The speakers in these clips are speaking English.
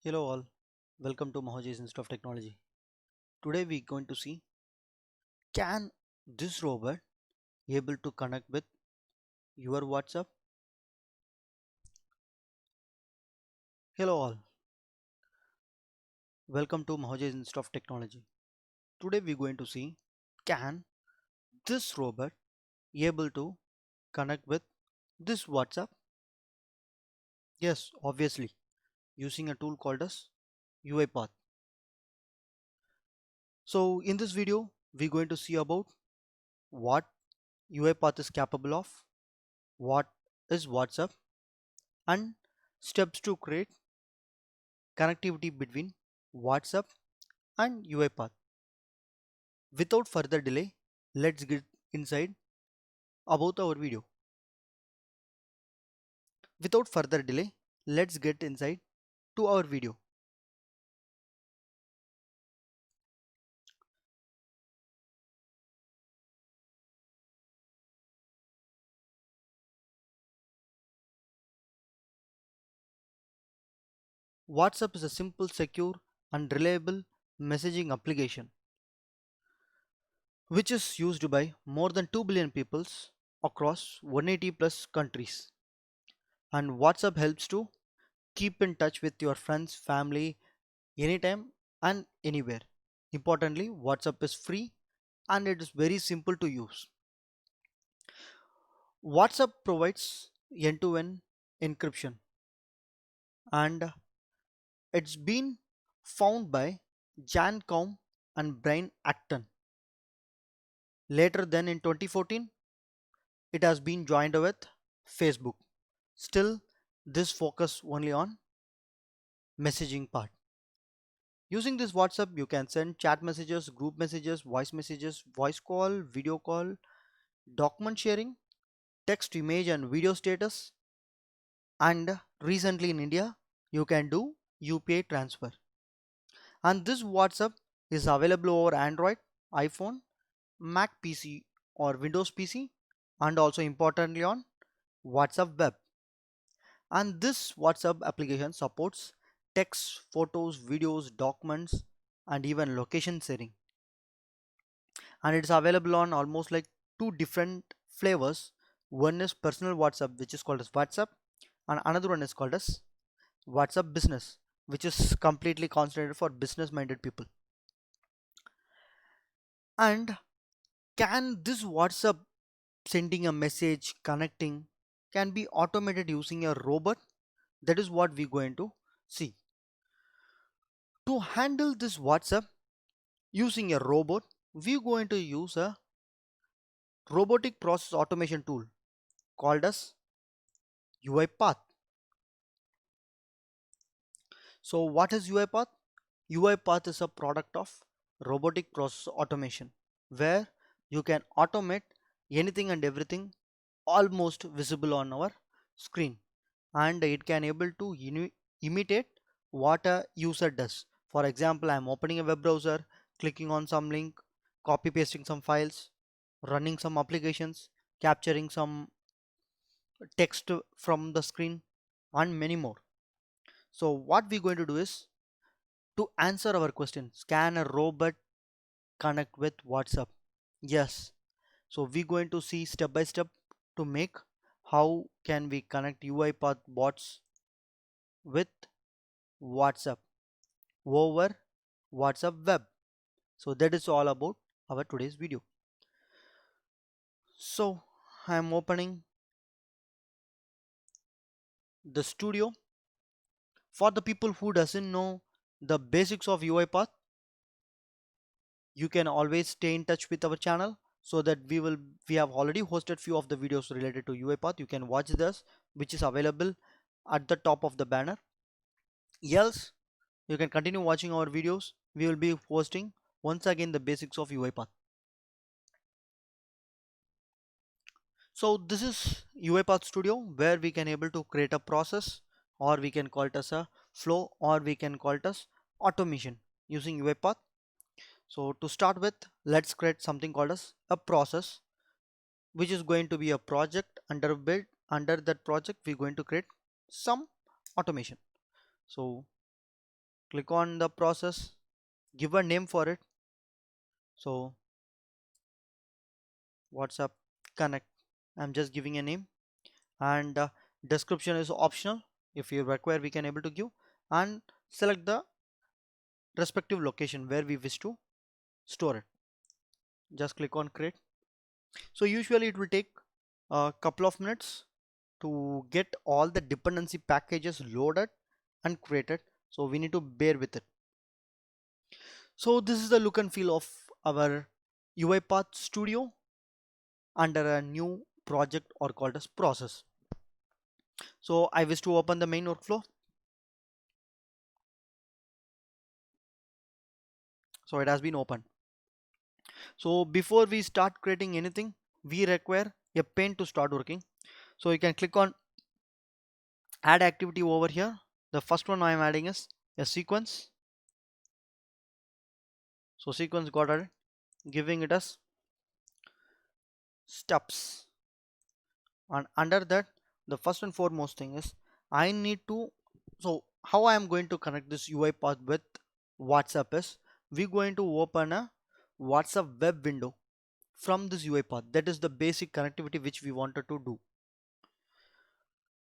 Hello all, welcome to Mahoji's Institute of Technology. Today we're going to see, can this robot able to connect with your WhatsApp? Hello all, welcome to Mahoji's Institute of Technology. Today we're going to see, can this robot able to connect with this WhatsApp? Yes, obviously, using a tool called as UiPath. So in this video, we're going to see about what UiPath is capable of, what is WhatsApp, and steps to create connectivity between WhatsApp and UiPath. Without further delay, let's get inside about our video. Without further delay, let's get inside to our video. WhatsApp is a simple, secure and reliable messaging application which is used by more than 2 billion peoples across 180 plus countries. And WhatsApp helps to keep in touch with your friends, family, anytime and anywhere. Importantly, WhatsApp is free and it is very simple to use. WhatsApp provides end-to-end encryption, and it's been found by Jan Koum and Brian Acton. Later then in 2014, it has been joined with Facebook. Still, this focus only on messaging part. Using this WhatsApp, you can send chat messages, group messages, voice call, video call, document sharing, text, image and video status, and recently in India, you can do UPI transfer. And this WhatsApp is available over Android, iPhone, Mac PC or Windows PC, and also importantly on WhatsApp web. And this WhatsApp application supports text, photos, videos, documents and even location sharing. And it's available on almost like two different flavors. One is personal WhatsApp, which is called as WhatsApp, and another one is called as WhatsApp business, which is completely concentrated for business minded people. And can this WhatsApp sending a message, connecting, can be automated using a robot? That is what we're going to see. To handle this WhatsApp using a robot, we're going to use a robotic process automation tool called as UiPath. So what is UiPath? UiPath is a product of robotic process automation where you can automate anything and everything almost visible on our screen, and it can able to imitate what a user does. For example, I'm opening a web browser, clicking on some link, copy pasting some files, running some applications, capturing some text from the screen and many more. So what we're going to do is, to answer our question, can a robot connect with WhatsApp? Yes. So we're going to see step by step to make how can we connect UiPath bots with WhatsApp over WhatsApp web. So that is all about our today's video. So I'm opening the studio. For the people who doesn't know the basics of UiPath, you can always stay in touch with our channel, so that we have already hosted few of the videos related to UiPath. You can watch this, which is available at the top of the banner. Else you can continue watching our videos. We will be posting once again the basics of UiPath. So this is UiPath Studio, where we can able to create a process, or we can call it as a flow, or we can call it as automation using UiPath. So to start with, let's create something called as a process, which is going to be a project under build. Under that project, we're going to create some automation. So Click on the process, give a name for it. So WhatsApp Connect, I'm just giving a name, and description is optional. If you require, we can able to give, and select the respective location where we wish to store it. Just click on create. So usually it will take a couple of minutes to get all the dependency packages loaded and created, so we need to bear with it. So this is the look and feel of our UiPath Studio under a new project or called as process. So I wish to open the main workflow. So it has been opened. So before we start creating anything, we require a pane to start working. So you can click on add activity over here. The first one I am adding is a sequence. So sequence got added, giving it as steps. And under that, the first and foremost thing is I need to, so how I am going to connect this UiPath with WhatsApp is we're going to open a WhatsApp web window from this UiPath. That is the basic connectivity which we wanted to do.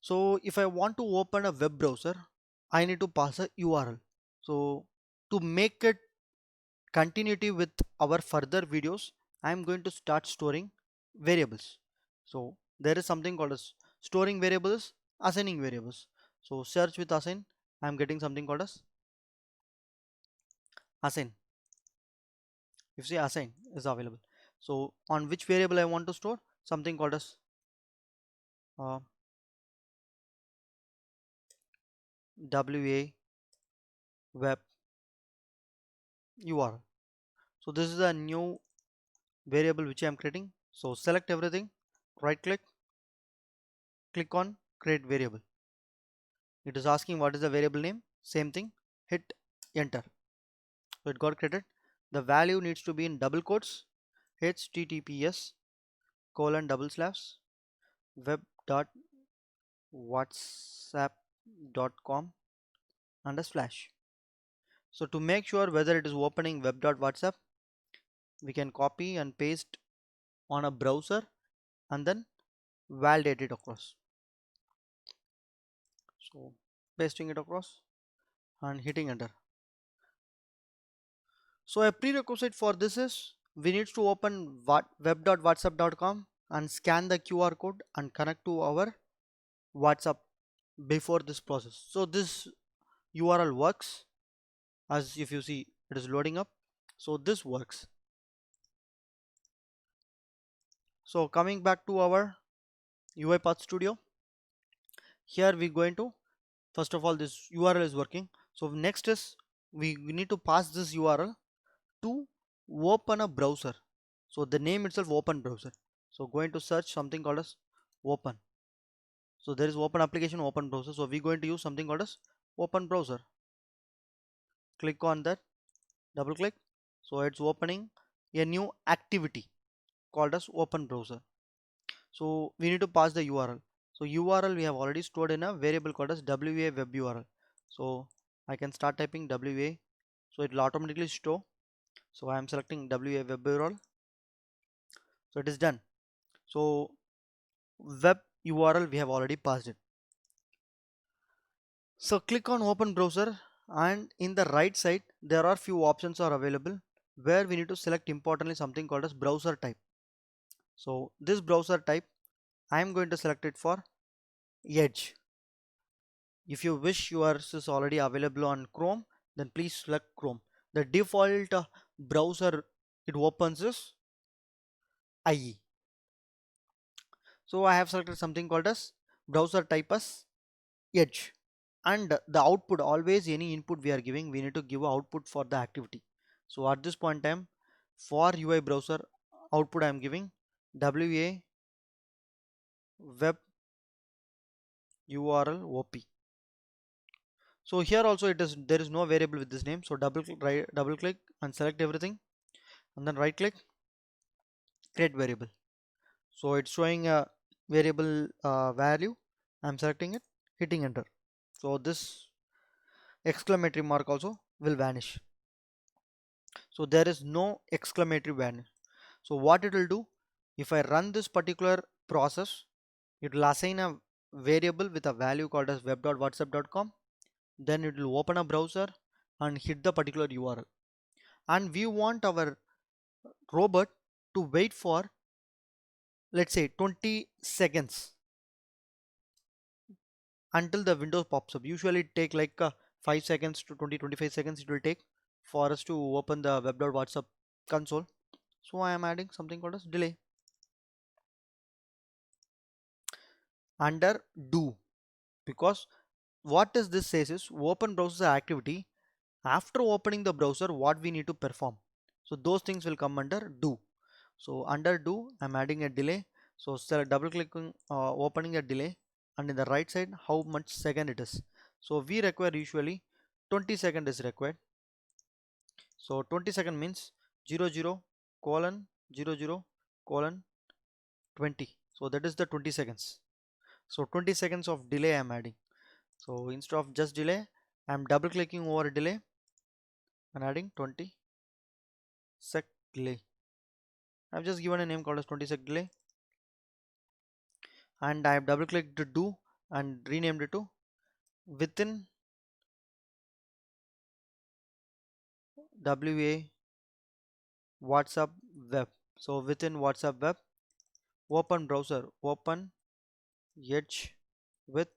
So if I want to open a web browser, I need to pass a URL. So to make it continuity with our further videos, I am going to start storing variables. So there is something called as storing variables, assigning variables. So search with assign, I am getting something called as assign. If say assign is available, so on which variable I want to store, something called as uh, WA web URL. So this is a new variable which I am creating. So select everything, right click, click on create variable. It is asking what is the variable name, same thing, hit enter. So it got created. The value needs to be in double quotes, https colon double slash web dot whatsapp dot com under slash. So to make sure whether it is opening web dot whatsapp, we can copy and paste on a browser and then validate it across. So pasting it across and hitting enter. So a prerequisite for this is we need to open web.whatsapp.com and scan the QR code and connect to our WhatsApp before this process. So this URL works, as if you see it is loading up. So this works. So coming back to our UiPath Studio, here we're going to, first of all, this URL is working. So next is we need to pass this URL to open a browser. So the name itself open browser. So going to search something called as open. So there is open application, open browser. So we're going to use something called as open browser. Click on that, double click. So it's opening a new activity called as open browser. So we need to pass the URL. So URL we have already stored in a variable called as WA web URL. So I can start typing WA. So it will automatically store. So I am selecting WA web URL. So it is done. So web URL we have already passed it. So click on open browser, and in the right side there are few options are available where we need to select importantly something called as browser type. So this browser type I am going to select it for Edge. If you wish yours is already available on Chrome, then please select Chrome. The default browser it opens is IE. So I have selected something called as browser type as Edge, and the output, always any input we are giving we need to give output for the activity. So at this point in time, for UI browser output I am giving WA web URL OP. So here also it is, there is no variable with this name. So double click and select everything, and then right click, create variable. So it's showing a variable value. I'm selecting it, hitting enter. So this exclamatory mark also will vanish. So there is no exclamatory vanish. So what it will do, if I run this particular process, it will assign a variable with a value called as web.whatsapp.com. Then it will open a browser and hit the particular URL. And we want our robot to wait for, let's say, 20 seconds until the window pops up. Usually it take like 5 seconds to 25 seconds it will take for us to open the web.whatsapp console. So I am adding something called as delay under do, because what is this says is open browser activity after opening the browser what we need to perform. So those things will come under do. So under do I'm adding a delay. So double clicking opening a delay, and in the right side how much second it is. So we require usually 20 second is required. So 20 second means 00 colon 00 colon 20. So that is the 20 seconds. So 20 seconds of delay I'm adding. So instead of just delay, I'm double clicking over delay and adding 20 sec delay. I've just given a name called as 20 sec delay, and I have double clicked to do and renamed it to within WA WhatsApp web. So within WhatsApp web, open browser, open edge with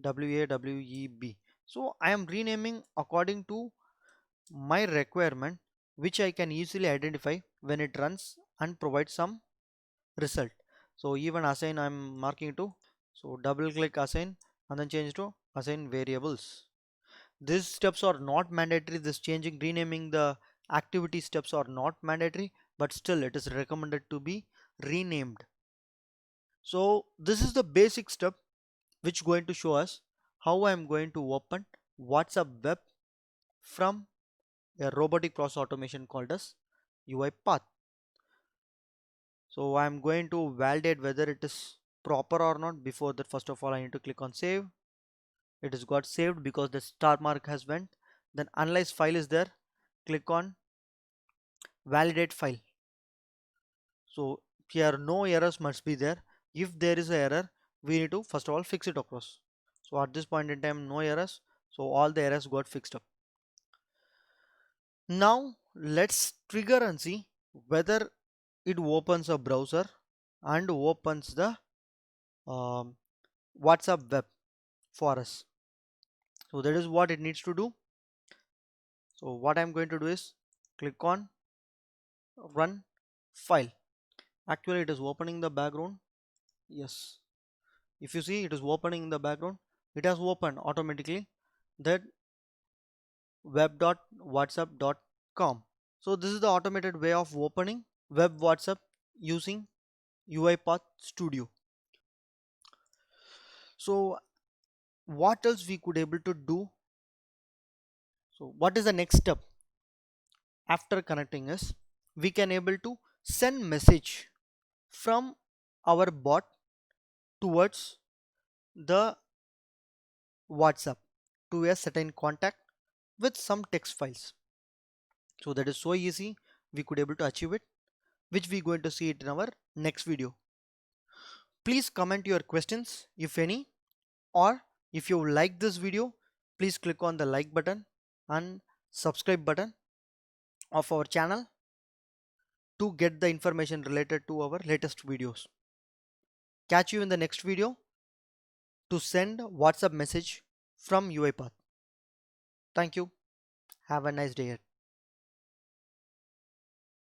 WAWEB. So I am renaming according to my requirement, which I can easily identify when it runs and provides some result. So even assign I'm marking to, so double click assign and then change to assign variables. These steps are not mandatory. This changing renaming the activity steps are not mandatory, but still it is recommended to be renamed. So this is the basic step which going to show us how I am going to open WhatsApp web from a robotic process automation called as UiPath. So I'm going to validate whether it is proper or not. Before that, first of all, I need to click on save. It is got saved because the star mark has went. Then analyze file is there. Click on validate file. So here no errors must be there. If there is an error, we need to first of all fix it across. So at this point in time, no errors. So all the errors got fixed up. Now let's trigger and see whether it opens a browser and opens the um, WhatsApp web for us. So that is what it needs to do. So what I'm going to do is click on run file. Actually it is opening the background. Yes, if you see it is opening in the background, it has opened automatically that web.whatsapp.com. So this is the automated way of opening web WhatsApp using UiPath Studio. So what else we could able to do? So what is the next step after connecting is we can able to send message from our bot towards the WhatsApp to a certain contact with some text files. So that is so easy, we could able to achieve it, which we going to see it in our next video. Please comment your questions if any, or if you like this video, please click on the like button and subscribe button of our channel to get the information related to our latest videos. Catch you in the next video to send WhatsApp message from UiPath. Thank you. Have a nice day.